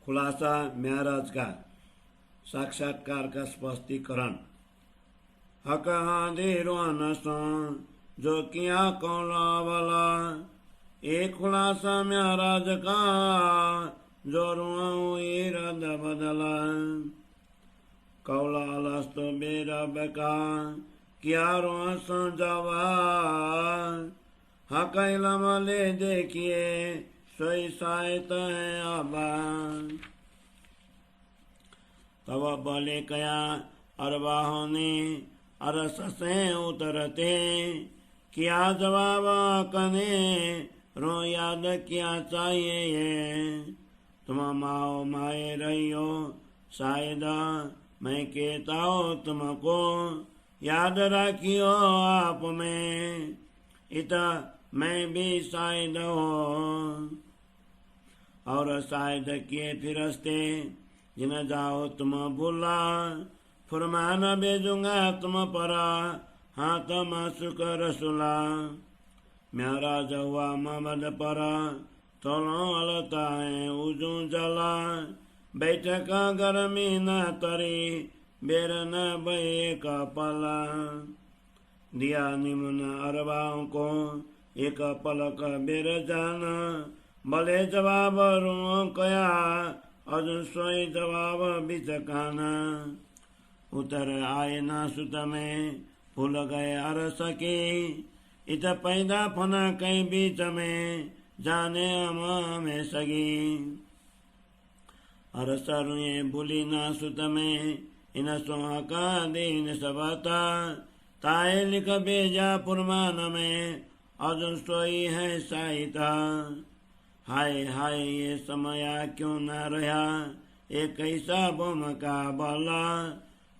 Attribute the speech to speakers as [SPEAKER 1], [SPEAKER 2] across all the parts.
[SPEAKER 1] खुलासा म्याराज का साक्षात्कार का स्पष्टीकरण। हक हादिरों जो किया कौला वाला, एक खुलासा म्याराज का जो रुआ इरादा बदला। कौला लस्त बेरब का किया रुआ जवा, हक इलम ले देखिए सोई सायत है आबा। तब बोले कया अरबाहों ने अरस से उतरते, किया जवाब कने रो याद क्या चाहिए ये। तुम माओ माए रहियो शायद मैं कहता हूँ तुमको, याद रखियो आप में इता मैं भी शायद हो। और शायद किए फिरस्ते जिन जाओ तुम भूला, फरमान भेजूंगा तुम पर हाथ मासुक रसुला। म्यारा जवा मोहम्मद पर थोलो अलता है उजू जला, बैठक गर्मी न तरी बेर न बे का पला। दिया निमन अरबाओं को एक पलक बेर जाना, भले जवाब रू कया अजु सोई जवाब बिचकाना। उतर आए ना सुत में फूल गए अरस के, इत पैदा फना कई बीच में जाने अमा में सगी। अरस रुए भूली ना सुत में इन सोहा का दिन सबता, ताए लिख भेजा पुरमान में अजु सोई है साहिता। हाय हाय ये समय क्यों न रहा एक ऐसा बोम का बला,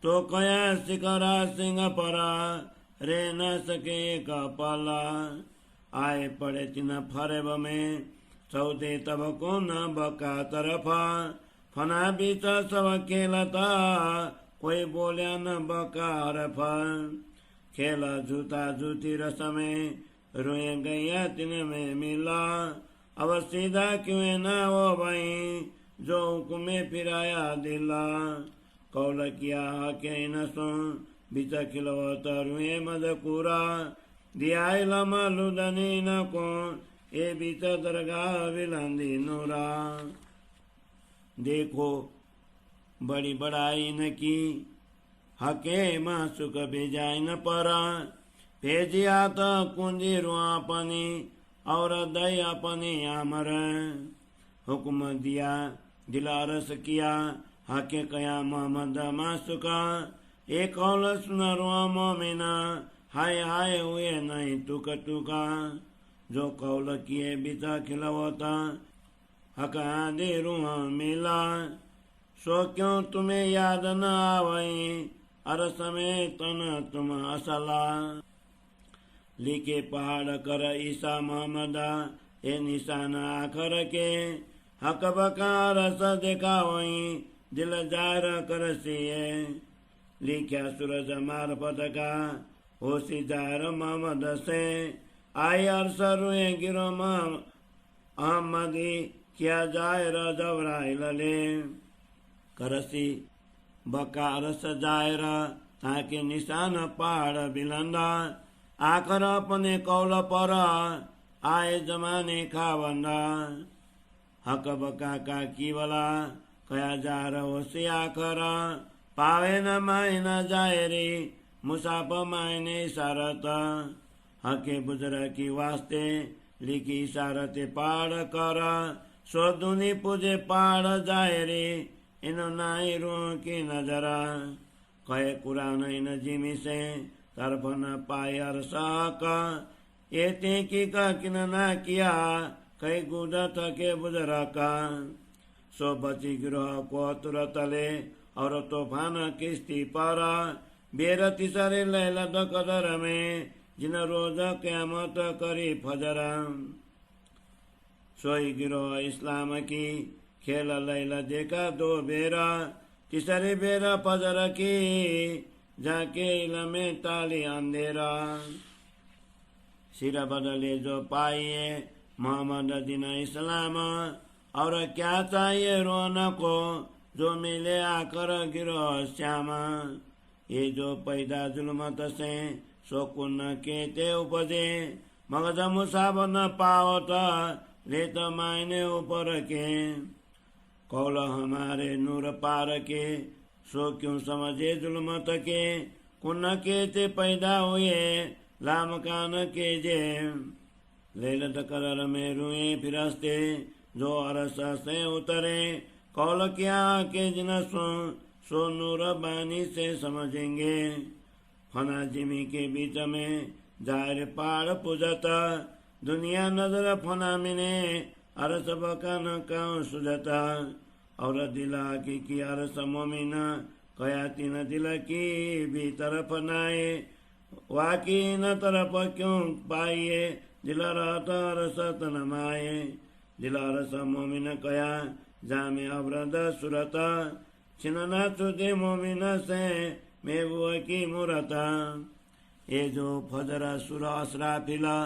[SPEAKER 1] तो कया शिखरा सिंह परा रे न सके कपाला। आए पड़े तिन फरेब में सौदे तब को न बका तरफा, फना बीच सब खेलता कोई बोलिया न बका रफा। खेला जूता जूती रस में रोए गैया तिन में मिला, अब सीधा क्यों न हो भाई जो हुक्मे फिराया दिला। कौल किया के न सुन बिच खिलो तरुए मदकुरा, दिया लमा लुदनी न को ए बीच दरगाह विलंदी नूरा। देखो बड़ी बड़ाई न की हके मासुक भेजाई न परा, भेजिया तो कुंजी रुआ पनी और दई अपनी आमर। हुक्म दिया दिलारस किया हके कया मोहम्मद मासुका, एक कौल सुन रुआ मोमिना हाय हाय हुए नहीं टुक टुका। जो कौल किए बिता खिलवता हक आदि रुआ मिला, सो क्यों तुम्हें याद न आवई अरस में तन तुम असला। लिखे पहाड़ कर ईसा मोहम्मदा ए निशान आखर के, हक बकार रस देखा वही दिल जार कर सिए। लिखा सूरज मार्फत का होशी जार मोहम्मद से, आई अरस रुए गिरो अहमदी क्या जाए रजवराइल ले। करसी बकार सजायर ताकि निशान पहाड़ बिलंदा, आखर अपने कौल पर आए जमाने खावंदा। हक बका का कीवला कया जार होशी आखर, पावे न माय न जाए रे मुसाफ मायने सारत। हके बुजर की वास्ते लिखी सारते पाड़ कर, सो दुनी पूजे पाड़ जाए रे इन नाई रू की नजरा। कहे कुरान इन जिमी से तरफ न पाए अरसाक, एते की का किन ना किया कई गुद थके बुजरा का। सो बची गिरोह को तुरतले और तूफान किस्ती पारा, बेरती सरे लैला कदर में जिन रोज क़यामत करी फजरा। सोई गिरोह इस्लाम की खेल लैला देखा दो बेरा, तीसरे बेरा फजर की जाके इलमे ताली अंधेरा। सिर बदले जो पाइए मोहम्मद दिन इस्लाम, और क्या चाहिए रोना को, जो मिले आकर गिरो श्यामा। ये जो पैदा जुल्मत से सो कुन्न के ते उपजे, मगज मुसाब न पावत ले तो मायने ऊपर के। कौल हमारे नूर पार के, सो क्यों समझे जुल्मत के, कुन्न के ते पैदा हुए लाम कान के जे। लेलत करर में रुए फिरस्ते, जो अरस से उतरे, कौल क्या के जिन सो नूर बानी से समझेंगे। फना जिमी के बीच में जाहिर पहाड़ पूजत, दुनिया नजर फना मिने अरस बकन कौं सुझता। और दिला की अरस मोमिना, कया तीन दिल की भी तरफ नाए, वाकी न तरफ क्यों पाइए, दिल रहत अरस तन माए। दिल अरस मोमिन कया जामे अवरद सुरत, छिनना तुझे मोमिन से मेबुआ की मुरता। ये जो फजर सुर असराफिला,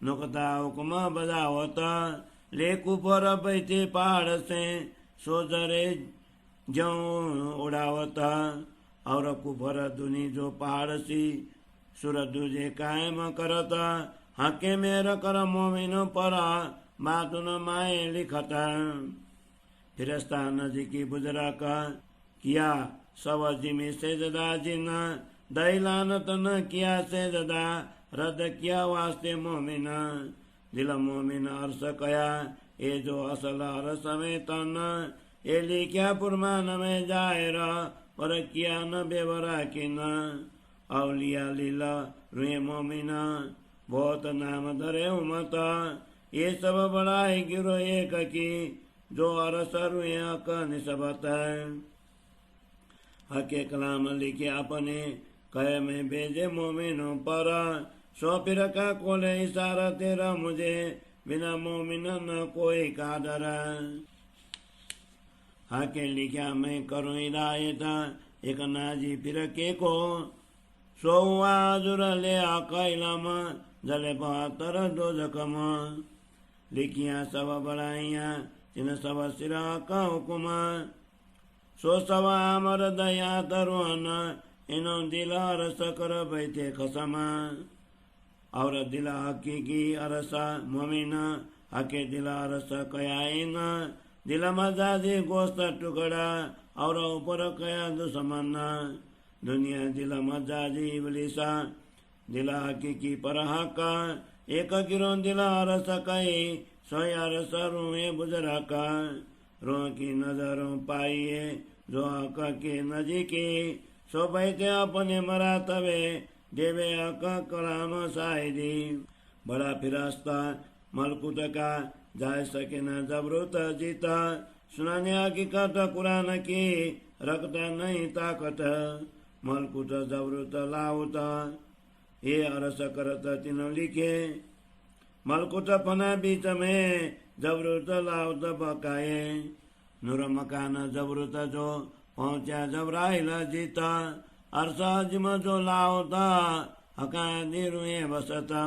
[SPEAKER 1] नुकता हुक्म बजावता, ले कुपर बैठे पहाड़ से सोजरे जऊं उड़ावता। और कुफर दुनी जो पहाड़ सी सुर दूजे कायम करता, हके मेर कर मोमिनो परा बात न माए लिखता। फिरस्ता नजीकी बुजरा का किया सब जिमी से जदा जिना, दैलानत न किया से जदा रद किया वास्ते मोमिना। दिल मोमिन अर्स कया ये जो असल अरस में तन, ये लिख्या पुरमान में जायरा पर किया न बेवरा की न। औलिया लीला रुए मोमिना, बहुत नाम धरे उमता, ये सब बड़ाई गिरो एक की, जो अरस रुए का निस्बत। हके कलाम लिखे अपने, कहे में भेजे मोमिनों पर, सो फिर का कोले इशारा तेरा मुझे, बिना मोमिन न कोई कादर। हके लिखा मैं करूँ हिदायत, एक नाजी फिर के को, सो आजुर ले आकैलम, जले 72 दोजकम। लिखिया सब बड़ाइया तिन सब सिरा का हुकुम, सो सब अमर दया तरुअन, इनो दिला रस कर बैठे खसमा। और दिला हकीकी अरसा मोमिना, हके दिला रस कयाइन, दिल मजाजी गोस्त टुकड़ा, और ऊपर कया दुश्मन। दुनिया दिल मजाजी इबलिसा, दिला हकीकी पर हका, एक गिरो दिला रस कई, सोया रस रुए बुजरा का। रो की नजरों पाइए जो हका के नजीकी, सो बैठे अपने मरातबे, देवे हका कलाम शायदी। बड़ा फिरास्ता मलकुत का, जाय सके न जबरूत जीता, सुनाने हकीकत कुरान की, रखता नहीं ताकत। मलकुत जबरूत लाउता, ये अरस करत तीनों लिखे, मलकुत फना बीच में, जबरूत लाउत बकाए। नूर मकान जबरूत जो पहुंचा जबराइल जीता, अरसा जिम जो लाउता, हका दिरुए बसता।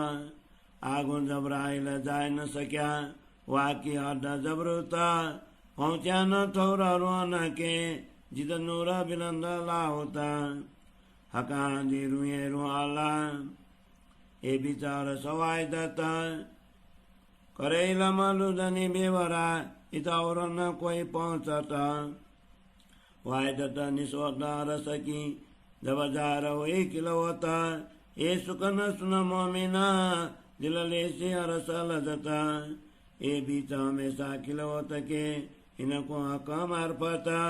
[SPEAKER 1] आगो जबराइल जाय न सक्या, वाकी हद जबरूता, पहुंचा न थोड़ा रोन के, जिद नूरा बिलंद लाउता। हका दिरुए रुआला, ए विचार सवाय दता, करेला मलुदनी बेवरा, इता और न कोई पहुंचता। वायदता निस्वता रस की, जब जार हुई किलवता, ये सुकन सुन मोमिना, दिल लेसी अरस लजता। ये बीच हमेशा किलवत के, इनको हका मारफता,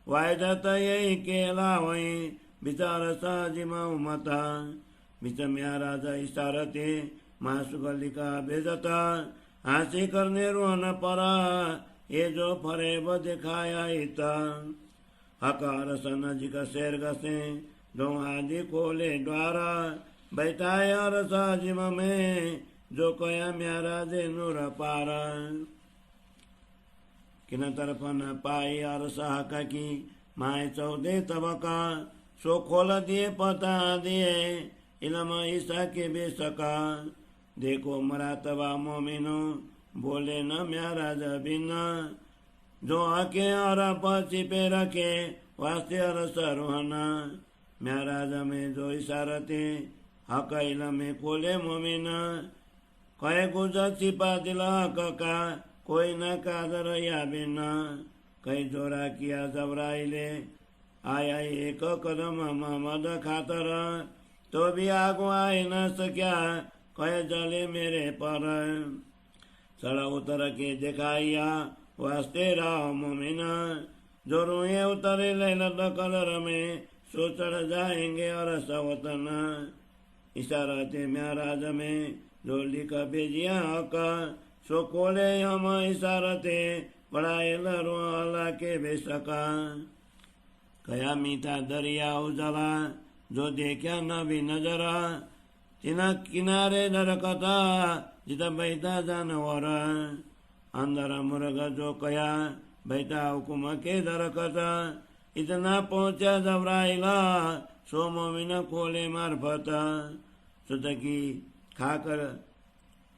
[SPEAKER 1] वायदता यही केला वही, बिचार साजिमा उमता। बिच म्यारा जा इशारते, मासुगली का बेजता, हासी करने रोन परा, ये जो फरेब दिखाया इता। हकार सनजिक शेर गसे, दो आदि खोले द्वारा, बैठाया रसा जिम में, जो कया म्यारा दे नूर पारा। किन तरफ न पाई अरसा हक की, माए 14 तबका, सो खोल दिए पता दिए, इलम ईसा के बेसका। देखो मरातबा मोमिनो, बोले न म्यारा जबिना, जो आके और पची पे रखे वास्ते अरस रूहाना म्याराज में जो इशारते हक इल्म में कोले मोमिना कहे कुछ छिपा दिला का कोई न कादर या बिना कई जोरा किया जबराइले आया एक कदम मोहम्मद खातर तो भी आगो आए न सक्या कहे जले मेरे पर सड़ा उतर के दिखाइया वास्ते राह मोमिना जो रोए उतरे लैलत कलर में सो चढ़ जाएंगे और सवतन इशारते म्याराज में जो लिखा भेजिया का सो कोले हम इशारते बड़ाए लरो अल्लाह के बेसका कया मीठा दरिया उजला जो देखा न भी नजरा तिना किनारे दरकता जिता बैठा जानवर अंदर मुर्ग जो कया बैठा हुकुम के दरकता इतना पहुंचा जबराइला सो मोमिन खोले मार्फत सुतकी खाकर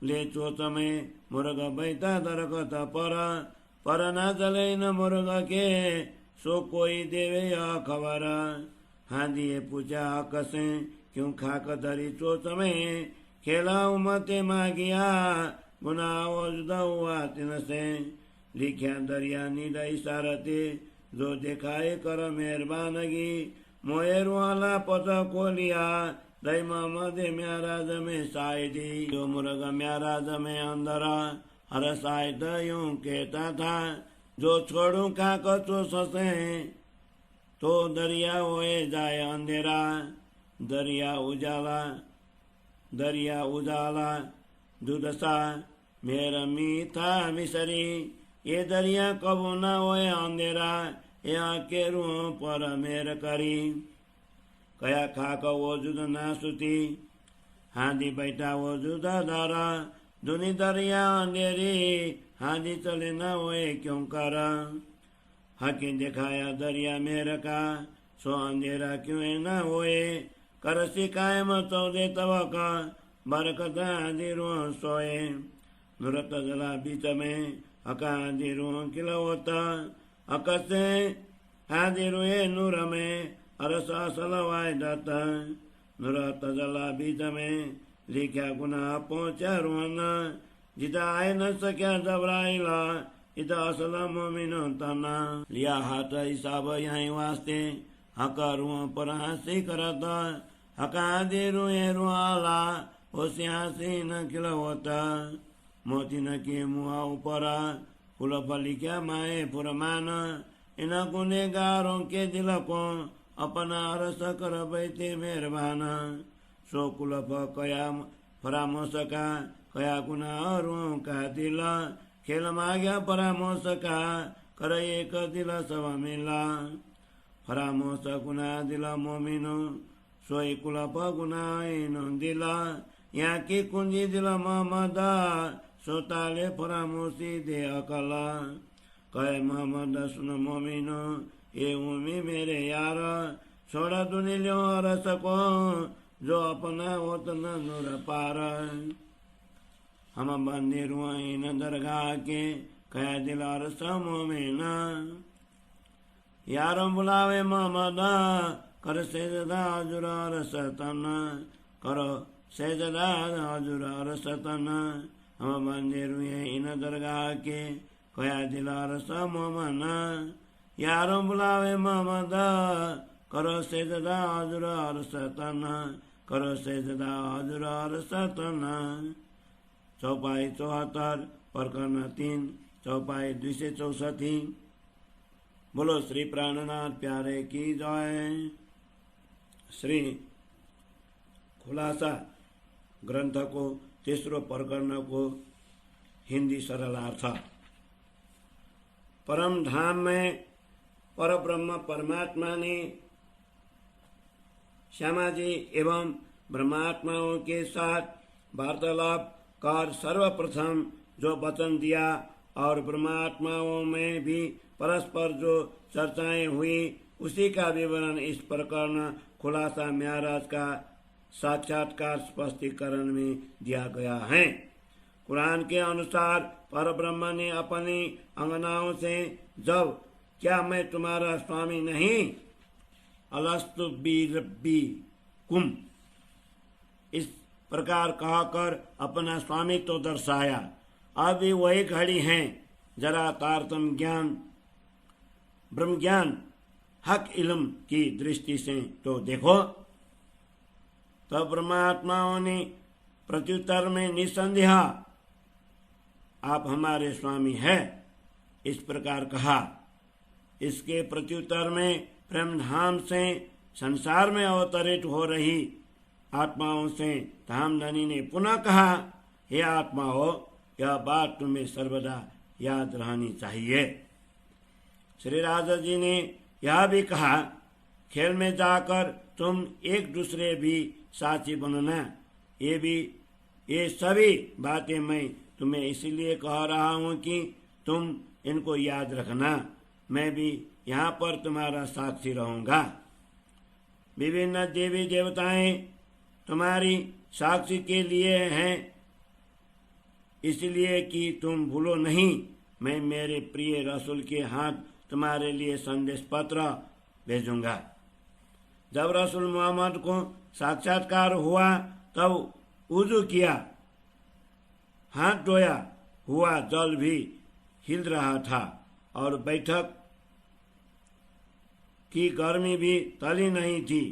[SPEAKER 1] ले चोच में मुर्ग बैठा दरकत पर न चले न मुर्ग के सो कोई देवे या खबर हांदिए पूछा कसे क्यों खाक धरी चोच में खेला उमते मागिया गुना जुदा हुआ तिन से लिख्या दरिया नीड इशारते जो दिखाए कर मेहरबानगी मोएर वाला पत खोलिया दई मोहम्मद म्याराज में शायदी जो मुर्ग म्याराज में अंदरा हर शायद यूं कहता था जो छोड़ू खाक तो ससे तो दरिया होए जाए अंधेरा दरिया उजाला दुदशा मेरा मीठा मिसरी ये दरिया कबो न होए अंधेरा यहाँ के रूह पर मेर करी कया खाक वजूद ना सुती हांदी बैठा वजूद दारा दुनी दरिया अंधेरी हांदी चले न होए क्यों कर हकी दिखाया दरिया मेर का सो अंधेरा क्यों न होए कर सिकायम चौदे तवका बरकत आदि रूह सोए नुरत जला बीच में अका आदि रूह किलवता अकसे आदि रूहे नूर में अरसा सलवाय दत्ता नुरत जला बीच में लिखा गुना पहुंचा रूहना जिता आए न सक्या जबराइला इता असल मोमिनो तना लिया हाथ हिसाब यहीं वास्ते हका रूह पर हंसी करता हका आदि रूहे रूहाला होसी हंसी न खिलवता मोती न के मुआ ऊपरा फूल फली क्या माए फुरमान इन गुनेगारों के दिल को अपना रस कर बैठे मेहरबान सो कुलफ कया परामर्श का कया गुनाहों का दिल खेल मांगा परामर्श का कर एक दिल सब मिला परामर्श गुना दिल मोमिनो सोई कुलफ गुनाइन दिल यहाँ की कुंजी दिल मोहम्मद सोताले परामर्शी दे अकला कहे मोहम्मद सुन मोमिनो ये उम्मी मेरे यार छोड़ा दुनी लो रस को जो अपना उतना नूर पार हम बंदी रुआइन दरगाह के कह दिला रस मोमिना यारों बुलावे मोहम्मद कर सेजदा हजूर रसतन करो सेजदा हजूर रसतन हम बंदी रुए इन दरगाह के कया दिला रस मोमना यारों बुलावे मोहम्मद करो सेजदा हजूर रसतन करो सेजदा हजूर रसतन चौपाई 74 प्रकरण 3 चौपाई 264 बोलो श्री प्राणनाथ प्यारे की जय। श्री खुलासा ग्रंथ को तीसरो प्रकरण को हिंदी सरलार्थ। परम धाम में पर ब्रह्म परमात्मा ने श्यामा जी एवं ब्रह्मात्माओं के साथ वार्तालाप कर सर्वप्रथम जो वचन दिया और ब्रह्मात्माओं में भी परस्पर जो चर्चाएं हुई उसी का विवरण इस प्रकरण खुलासा म्याराज का साक्षात्कार स्पष्टीकरण में दिया गया है। कुरान के अनुसार परब्रह्म ने अपनी अंगनाओं से जब क्या मैं तुम्हारा स्वामी नहीं, अलस्तु बिरब्बी कुम, इस प्रकार कहकर अपना स्वामित्व तो दर्शाया। अब भी वही घड़ी है, जरा तारतम ज्ञान, ब्रह्म ज्ञान, हक इल्म की दृष्टि से तो देखो। तब ब्रह्मात्माओं ने प्रत्युत्तर में निसंदेह आप हमारे स्वामी हैं इस प्रकार कहा। इसके प्रत्युत्तर में ब्रह्मधाम से संसार में अवतरित हो रही आत्माओं से धामधनी ने पुनः कहा, हे आत्माओं, यह बात तुम्हें सर्वदा याद रहनी चाहिए। श्री राजा जी ने यह भी कहा, खेल में जाकर तुम एक दूसरे भी साथी बनना। ये सभी बातें मैं तुम्हें इसलिए कह रहा हूँ कि तुम इनको याद रखना। मैं भी यहाँ पर तुम्हारा साक्षी रहूंगा। विभिन्न देवी देवताएं तुम्हारी साक्षी के लिए हैं, इसलिए कि तुम भूलो नहीं, मैं मेरे प्रिय रसूल के हाथ तुम्हारे लिए संदेश पत्र भेजूंगा। जब रसूल मोहम्मद को साक्षात्कार हुआ तब वुजू किया, हाथ धोया हुआ जल भी हिल रहा था और बैठक की गर्मी भी टली नहीं थी।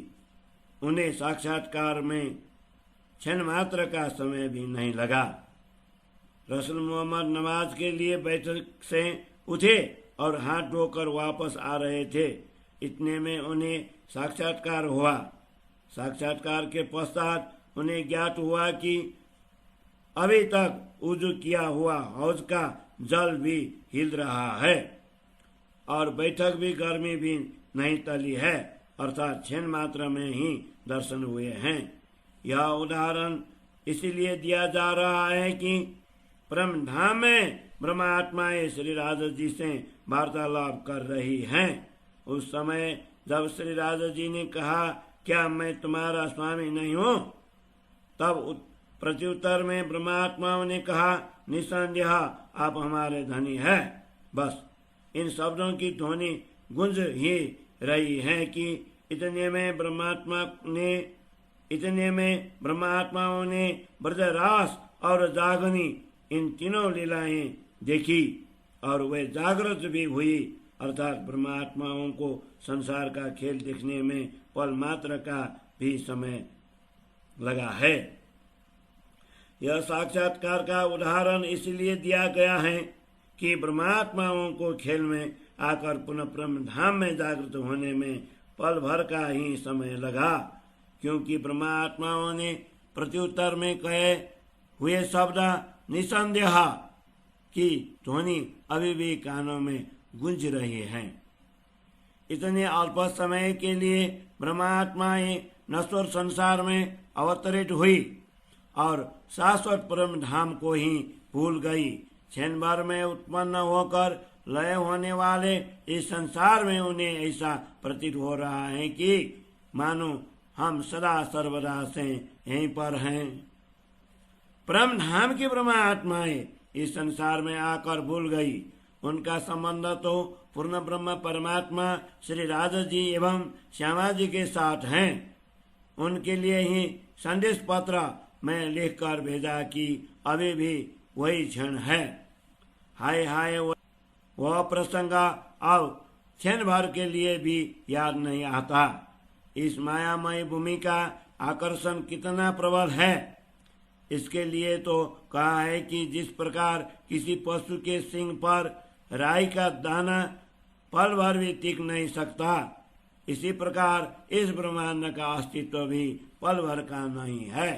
[SPEAKER 1] उन्हें साक्षात्कार में क्षण मात्र का समय भी नहीं लगा। रसूल मोहम्मद नमाज के लिए बैठक से उठे और हाथ धोकर वापस आ रहे थे। इतने में उन्हें साक्षात्कार हुआ। साक्षात्कार के पश्चात उन्हें ज्ञात हुआ कि अभी तक वुजू किया हुआ हौज का जल भी हिल रहा है और बैठक भी गर्मी भी नहीं टली है, अर्थात क्षण मात्र में ही दर्शन हुए हैं। यह उदाहरण इसीलिए दिया जा रहा है कि ब्रह्मधाम में ब्रह्मात्माएं श्री राजा जी से वार्तालाप कर रही हैं। उस समय जब श्री राजा जी ने कहा, क्या मैं तुम्हारा स्वामी नहीं हूँ, तब प्रत्युत्तर में ब्रह्मात्माओं ने कहा, निसंदेह आप हमारे धनी हैं। बस इन शब्दों की ध्वनि गूंज ही रही है कि इतने में ब्रह्मात्माओं ने ब्रजरास और जागनी इन तीनों लीलाएं देखी और वे जागृत भी हुई, अर्थात ब्रह्मात्माओं को संसार का खेल देखने में पल मात्र का भी समय लगा है। यह साक्षात्कार का उदाहरण इसलिए दिया गया है कि ब्रह्मात्माओं को खेल में आकर पुनः ब्रह्मधाम में जागृत होने में पल भर का ही समय लगा, क्योंकि ब्रह्मात्माओं ने प्रत्युत्तर में कहे हुए शब्द निसंदेह की ध्वनि अभी भी कानों में गूंज रही है। इतने अल्प समय के लिए ब्रह्मात्माएं नश्वर संसार में अवतरित हुई और शाश्वत परम धाम को ही भूल गई। क्षण भर में उत्पन्न होकर लय होने वाले इस संसार में उन्हें ऐसा प्रतीत हो रहा है कि मानो हम सदा सर्वदा से यहीं पर हैं। परम धाम की ब्रह्मात्माएं इस संसार में आकर भूल गई। उनका संबंध तो पूर्ण ब्रह्म परमात्मा श्री राजा जी एवं श्यामा जी के साथ हैं। उनके लिए ही संदेश पत्र मैं लिखकर भेजा कि अभी भी वही क्षण है। हाय हाय, वह प्रसंग अब क्षण भर के लिए भी याद नहीं आता। इस मायामय भूमि का आकर्षण कितना प्रबल है, इसके लिए तो कहा है कि जिस प्रकार किसी पशु के सींग पर राई का दाना पल भर भी टिक नहीं सकता, इसी प्रकार इस ब्रह्मांड का अस्तित्व भी पल भर का नहीं है।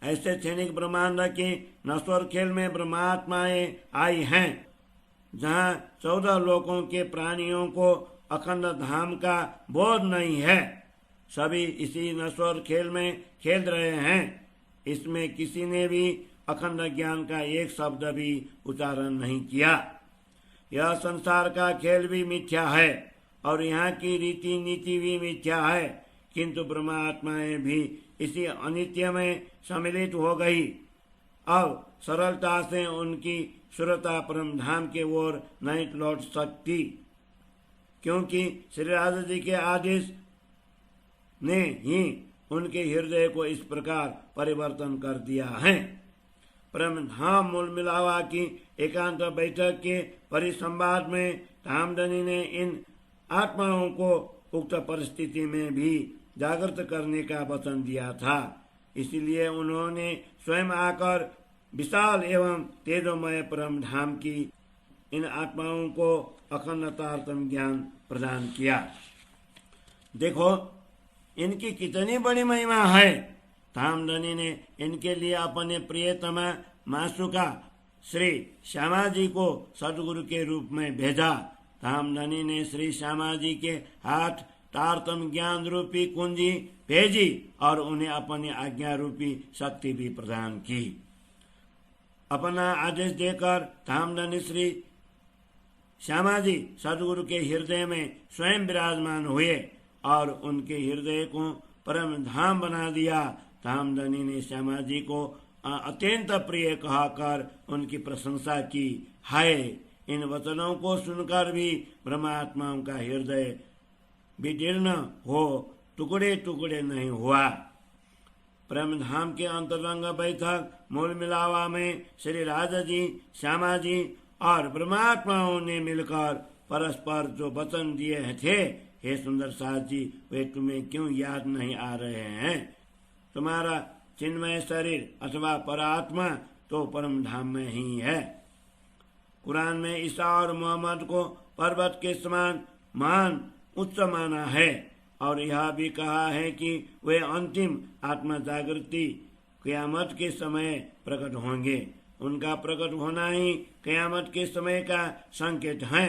[SPEAKER 1] ऐसे क्षणिक ब्रह्मांड के नश्वर खेल में ब्रह्मात्माएं आई हैं, जहाँ 14 लोकों के प्राणियों को अखंड धाम का बोध नहीं है। सभी इसी नश्वर खेल में खेल रहे हैं। इसमें किसी ने भी अखंड ज्ञान का एक शब्द भी उच्चारण नहीं किया। यह संसार का खेल भी मिथ्या है और यहाँ की रीति नीति भी मिथ्या है, किंतु ब्रह्मात्माएं भी इसी अनित्य में सम्मिलित हो गई। अब सरलता से उनकी सुरता परम धाम के ओर नहीं लौट सकती, क्योंकि श्री राधा जी के आदेश ने ही उनके हृदय को इस प्रकार परिवर्तन कर दिया है। परम धाम मूल मिलावा की एकांत बैठक के परिसंवाद में धामधनी ने इन आत्माओं को उक्त परिस्थिति में भी जागृत करने का वचन दिया था। इसलिए उन्होंने स्वयं आकर विशाल एवं तेजोमय परम धाम की इन आत्माओं को अखंडतार्थम ज्ञान प्रदान किया। देखो इनकी कितनी बड़ी महिमा है। धामधनी ने इनके लिए अपने प्रियतमा मासुका श्री श्यामा जी को सदगुरु के रूप में भेजा। धामधनी ने श्री श्यामा जी के हाथ तारतम ज्ञान रूपी कुंजी भेजी और उन्हें अपनी आज्ञा रूपी शक्ति भी प्रदान की। अपना आदेश देकर धामधनी श्री श्यामा जी सदगुरु के हृदय में स्वयं विराजमान हुए और उनके हृदय को परम धाम बना दिया। धामधनी ने श्यामा जी को अत्यंत प्रिय कहकर उनकी प्रशंसा की। हाय, इन वचनों को सुनकर भी ब्रह्मात्माओं का हृदय विदीर्ण हो टुकड़े टुकड़े नहीं हुआ। परम धाम के अंतरंग बैठक मूल मिलावा में श्री राधा जी, श्यामा जी और ब्रह्मात्माओं ने मिलकर परस्पर जो वचन दिए थे, हे सुंदर साथ जी, वे तुम्हें क्यों याद नहीं आ रहे हैं? तुम्हारा चिन्मय शरीर अथवा परात्मा तो परम धाम में ही है। कुरान में ईसा और मोहम्मद को पर्वत के समान महान उच्च माना है और यह भी कहा है कि वे अंतिम आत्मा जागृति क़यामत के समय प्रकट होंगे। उनका प्रकट होना ही क़यामत के समय का संकेत है।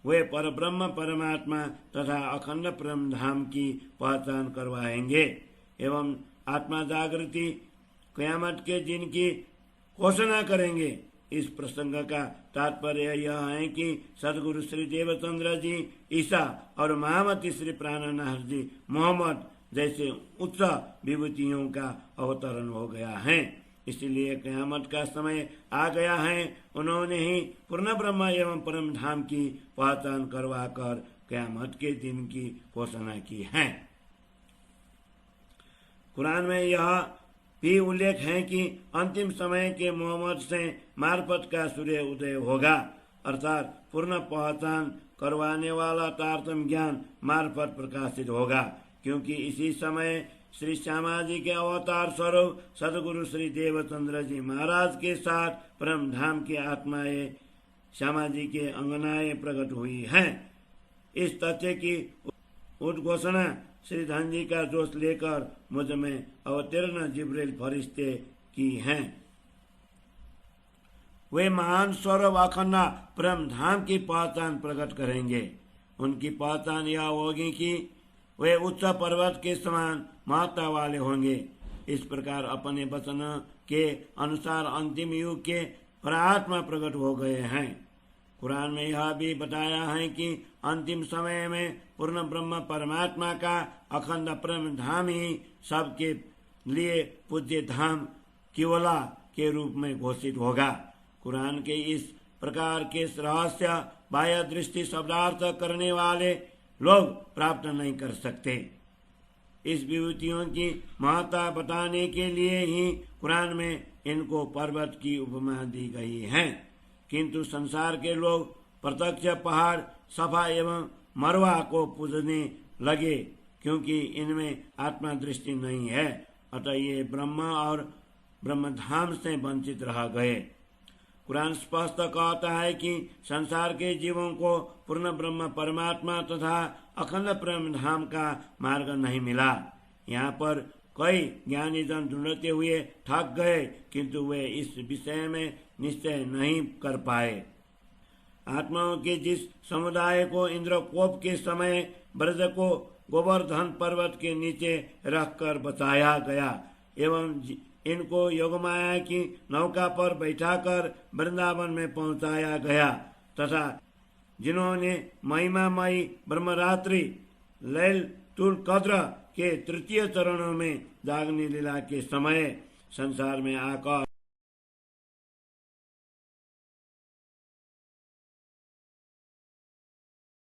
[SPEAKER 1] वे परब्रह्म परमात्मा तथा अखंड परम धाम की पहचान करवाएंगे एवं आत्मा जागृति क़यामत के दिन की घोषणा करेंगे। इस प्रसंग का तात्पर्य यह है कि सदगुरु श्री देवचंद्र जी, ईसा और महामती श्री प्राणनाथ जी मोहम्मद जैसे उच्च विभूतियों का अवतरण हो गया है। इसलिए क़यामत का समय आ गया है। उन्होंने ही पूर्ण ब्रह्म एवं परम धाम की पहचान करवाकर क़यामत के दिन की घोषणा की है। कुरान में यह भी उल्लेख है कि अंतिम समय के मोहम्मद से मार्फत का सूर्य उदय होगा, अर्थात पूर्ण पहचान करवाने वाला तारतम ज्ञान मार्फत प्रकाशित होगा, क्योंकि इसी समय श्री श्यामा जी के अवतार स्वरूप सदगुरु श्री देवचंद्र जी महाराज के साथ परम धाम की आत्माएं श्यामा जी के अंगनाएं प्रकट हुई हैं। इस तथ्य की उद्घोषणा श्री धन जी का जोश लेकर मुझ में अवतीर्ण जिब्रील फरिश्ते की हैं। वे महान स्वरूप अखंड परम धाम की पहचान प्रकट करेंगे। उनकी पहचान यह होगी कि वे उच्च पर्वत के समान महत्ता वाले होंगे। इस प्रकार अपने वचन के अनुसार अंतिम युग के परात्मा प्रकट हो गए हैं। कुरान में यह भी बताया है कि अंतिम समय में पूर्ण ब्रह्म परमात्मा का अखंड परम धाम ही सबके लिए पूज्य धाम केवला के रूप में घोषित होगा। कुरान के इस प्रकार के रहस्य बाह्य दृष्टि शब्दार्थ करने वाले लोग प्राप्त नहीं कर सकते। इस विभूतियों की महत्ता बताने के लिए ही कुरान में इनको पर्वत की उपमा दी गई है, किंतु संसार के लोग प्रत्यक्ष पहाड़, सफा एवं मरवा को पूजने लगे, क्योंकि इनमें आत्मा दृष्टि नहीं है। अतः ये ब्रह्म और ब्रह्मधाम से वंचित रह गए। कुरान स्पष्ट कहता है कि संसार के जीवों को पूर्ण ब्रह्म परमात्मा तथा अखंड परम धाम का मार्ग नहीं मिला। यहाँ पर कई ज्ञानी जन ढूंढते हुए थक गए, किंतु वे इस विषय में निश्चय नहीं कर पाए। आत्माओं के जिस समुदाय को इंद्रकोप के समय ब्रज को गोवर्धन पर्वत के नीचे रखकर बचाया गया एवं इनको योगमाया की नौका पर बैठाकर वृंदावन में पहुंचाया गया, तथा जिन्होंने महिमामयी ब्रह्मरात्रि लैलतुल कद्र के तृतीय चरणों में जागनी लीला के समय संसार में आकर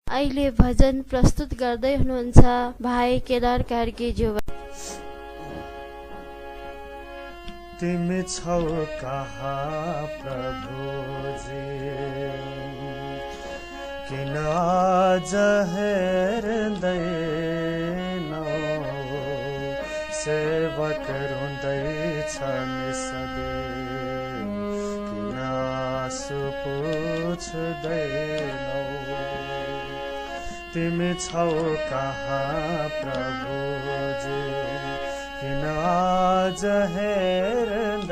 [SPEAKER 2] अहिले भजन प्रस्तुत गर्दै हुनुहुन्छ भाइ केदार कार्कीज्यू।
[SPEAKER 3] तिमी छौ कहाँ प्रभुजी, किन आज हेर्दैनौ, सेवक रुँदैछन् सधैँ, किन आँसु पुछ्दैनौ। तिमी छौ कहाँ प्रभुजी, किन आज हेर्दैनौ,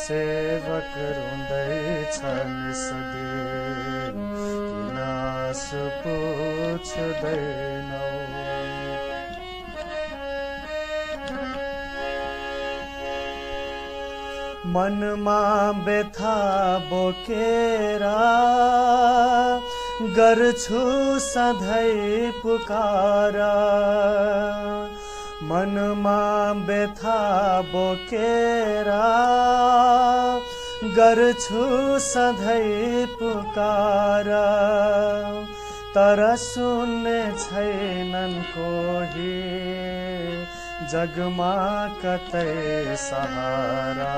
[SPEAKER 3] सेवक रुँदैछन् सधैँ, किन आँसु पुछ्दैनौ। मनमा व्यथा बोकेर गर्छु सधैँ पुकार, मनमा व्यथा बोकेर गर्छु सधैँ पुकार, तर सुन्ने छैनन् कोही जगमा कतै सहारा।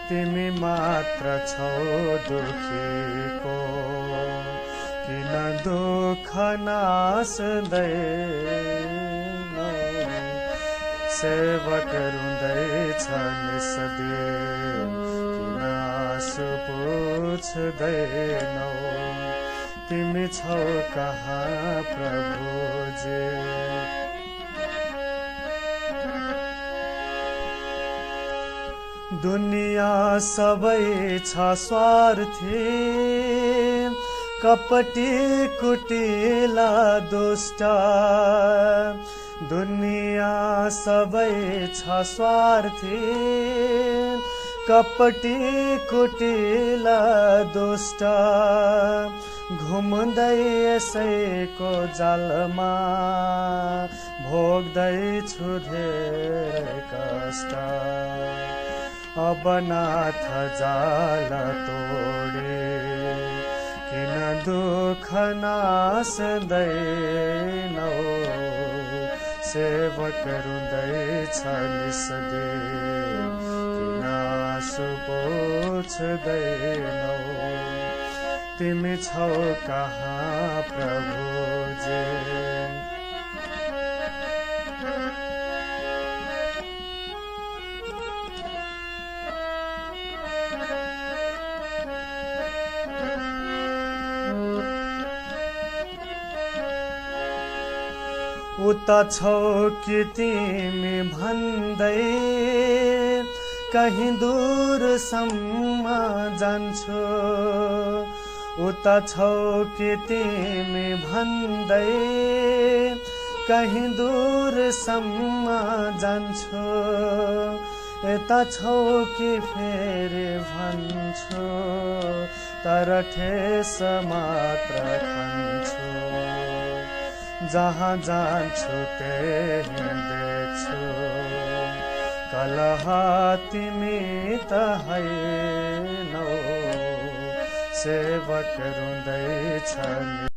[SPEAKER 3] तिमी मात्र छौ दुखीको, किन दुःख नास्दैनौ, सेवक रुँदैछन् सधैँ, किन आँसु पुछ्दैनौ। तिमी छौ कहाँ प्रभुजी। दुनिया सबै छ स्वार्थी, कपटी कुटिला दुष्ट। दुनिया सबै छ स्वार्थी, कपटी कुटिला दुष्ट। घुम्दै यसैको जालमा भोग्दैछु धेरै कष्ट। अब नाथ जाल तोडे, किन दुःख नास्दैनौ, सेवक रुँदैछन् सधैँ, किन आँसु पुछ्दैनौ। तिमी छौ कहाँ प्रभुजी। उता छौ कि तिमी भन्दै कहीँ दूरसम्म जान्छु। उता छौ कि तिमी भन्दै कहीँ दूरसम्म जान्छु। यता छौ कि फेरि भन्छु, तर ठेस मात्र खान्छु। जहाँ जान्छु त्यही देख्छु, कलह तिमी त हैनौ, सेवक रुँदैछन्